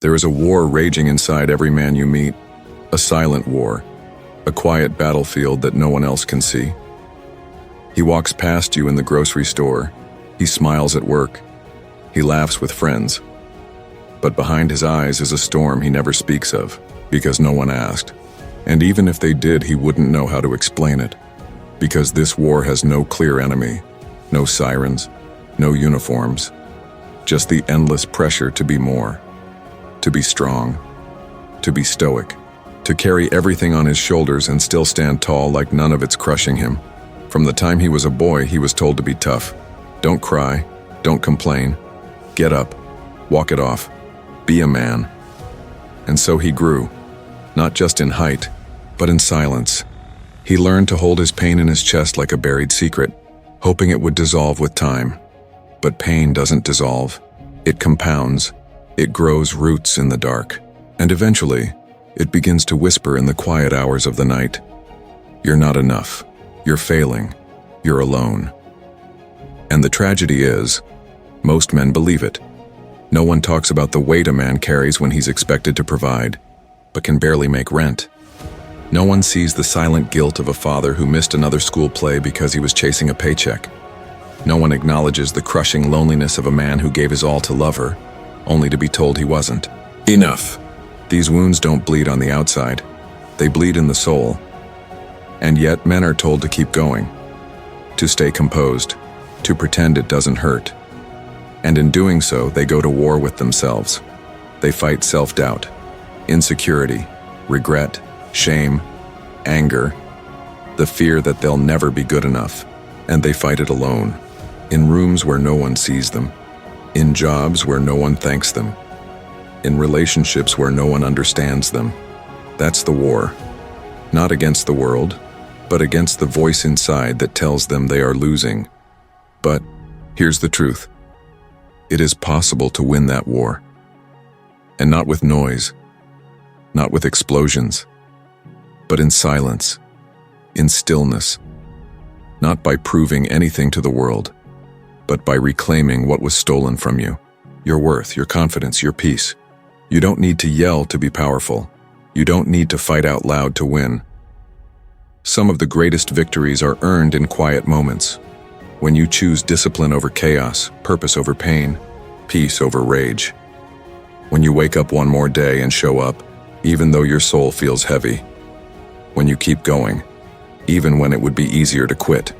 There is a war raging inside every man you meet, a silent war, a quiet battlefield that no one else can see. He walks past you in the grocery store, he smiles at work, he laughs with friends. But behind his eyes is a storm he never speaks of, because no one asked. And even if they did, he wouldn't know how to explain it. Because this war has no clear enemy, no sirens, no uniforms, just the endless pressure to be more, to be strong, to be stoic, to carry everything on his shoulders and still stand tall like none of it's crushing him. From the time he was a boy, he was told to be tough. Don't cry, don't complain, get up, walk it off, be a man. And so he grew, not just in height, but in silence. He learned to hold his pain in his chest like a buried secret, hoping it would dissolve with time. But pain doesn't dissolve. It compounds. It grows roots in the dark. And eventually, it begins to whisper in the quiet hours of the night. You're not enough. You're failing. You're alone. And the tragedy is, most men believe it. No one talks about the weight a man carries when he's expected to provide, but can barely make rent. No one sees the silent guilt of a father who missed another school play because he was chasing a paycheck. No one acknowledges the crushing loneliness of a man who gave his all to love her, only to be told he wasn't. Enough! These wounds don't bleed on the outside. They bleed in the soul. And yet men are told to keep going, to stay composed, to pretend it doesn't hurt. And in doing so, they go to war with themselves. They fight self-doubt, insecurity, regret, shame, anger, the fear that they'll never be good enough. And they fight it alone, in rooms where no one sees them, in jobs where no one thanks them, in relationships where no one understands them. That's the war. Not against the world, but against the voice inside that tells them they are losing. But here's the truth. It is possible to win that war. And not with noise, not with explosions, but in silence, in stillness. Not by proving anything to the world, but by reclaiming what was stolen from you. Your worth, your confidence, your peace. You don't need to yell to be powerful. You don't need to fight out loud to win. Some of the greatest victories are earned in quiet moments, when you choose discipline over chaos, purpose over pain, peace over rage. When you wake up one more day and show up, even though your soul feels heavy. When you keep going, even when it would be easier to quit.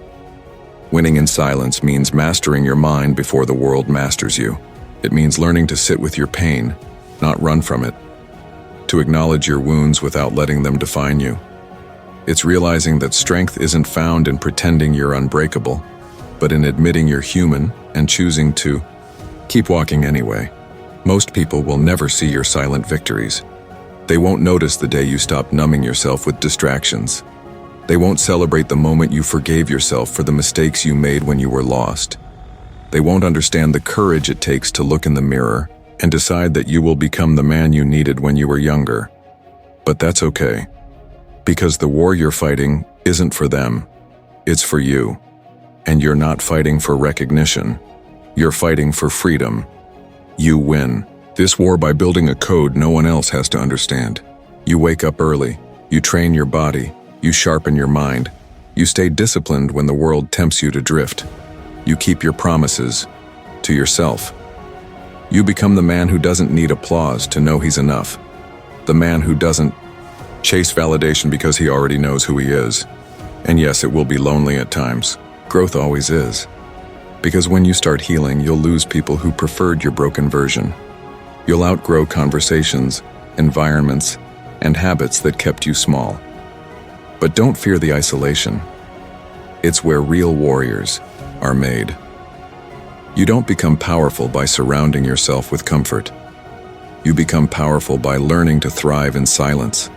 Winning in silence means mastering your mind before the world masters you. It means learning to sit with your pain, not run from it. To acknowledge your wounds without letting them define you. It's realizing that strength isn't found in pretending you're unbreakable, but in admitting you're human and choosing to keep walking anyway. Most people will never see your silent victories. They won't notice the day you stop numbing yourself with distractions. They won't celebrate the moment you forgave yourself for the mistakes you made when you were lost. They won't understand the courage it takes to look in the mirror and decide that you will become the man you needed when you were younger. But that's okay, because the war you're fighting isn't for them, it's for you. And you're not fighting for recognition, you're fighting for freedom. You win this war by building a code no one else has to understand. You wake up early, you train your body, you sharpen your mind, you stay disciplined when the world tempts you to drift. You keep your promises to yourself. You become the man who doesn't need applause to know he's enough. The man who doesn't chase validation because he already knows who he is. And yes, it will be lonely at times. Growth always is. Because when you start healing, you'll lose people who preferred your broken version. You'll outgrow conversations, environments, and habits that kept you small. But don't fear the isolation. It's where real warriors are made. You don't become powerful by surrounding yourself with comfort. You become powerful by learning to thrive in silence,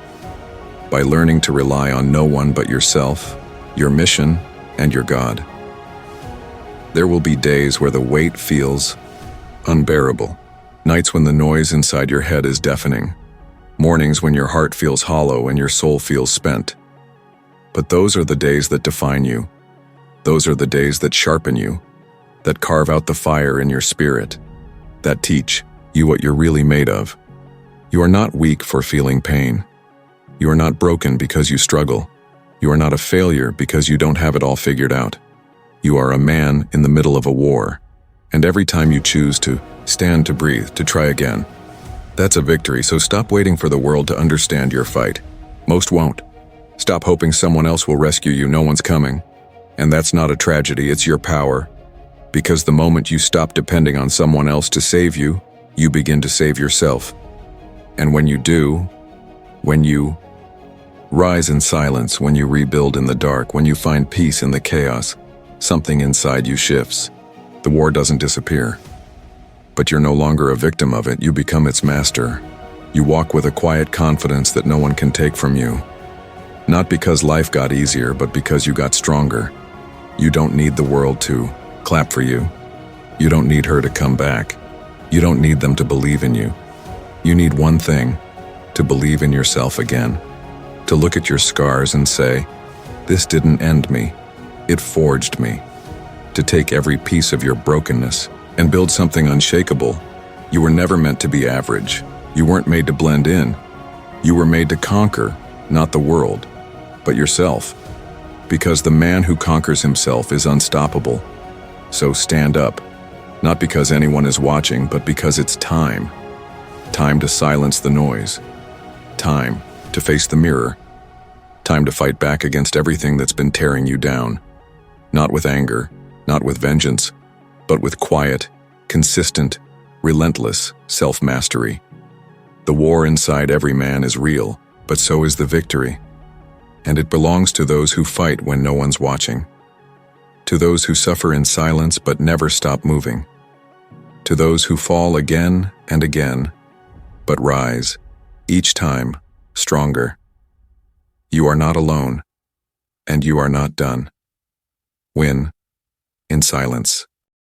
by learning to rely on no one but yourself, your mission, and your God. There will be days where the weight feels unbearable, nights when the noise inside your head is deafening, mornings when your heart feels hollow and your soul feels spent. But those are the days that define you. Those are the days that sharpen you, that carve out the fire in your spirit, that teach you what you're really made of. You are not weak for feeling pain. You are not broken because you struggle. You are not a failure because you don't have it all figured out. You are a man in the middle of a war, and every time you choose to stand to breathe, to try again, that's a victory. So stop waiting for the world to understand your fight. Most won't. Stop hoping someone else will rescue you. No one's coming. And that's not a tragedy, it's your power. Because the moment you stop depending on someone else to save you, you begin to save yourself. And when you do, when you rise in silence, when you rebuild in the dark, when you find peace in the chaos, something inside you shifts. The war doesn't disappear. But you're no longer a victim of it, you become its master. You walk with a quiet confidence that no one can take from you. Not because life got easier, but because you got stronger. You don't need the world to clap for you. You don't need her to come back. You don't need them to believe in you. You need one thing, to believe in yourself again. To look at your scars and say, this didn't end me, it forged me. To take every piece of your brokenness and build something unshakable. You were never meant to be average. You weren't made to blend in. You were made to conquer, not the world, but yourself. Because the man who conquers himself is unstoppable. So stand up, not because anyone is watching, but because it's time. Time to silence the noise. Time to face the mirror. Time to fight back against everything that's been tearing you down. Not with anger, not with vengeance, but with quiet, consistent, relentless self-mastery. The war inside every man is real, but so is the victory. And it belongs to those who fight when no one's watching. To those who suffer in silence but never stop moving. To those who fall again and again, but rise, each time, stronger. You are not alone, and you are not done. Win in silence.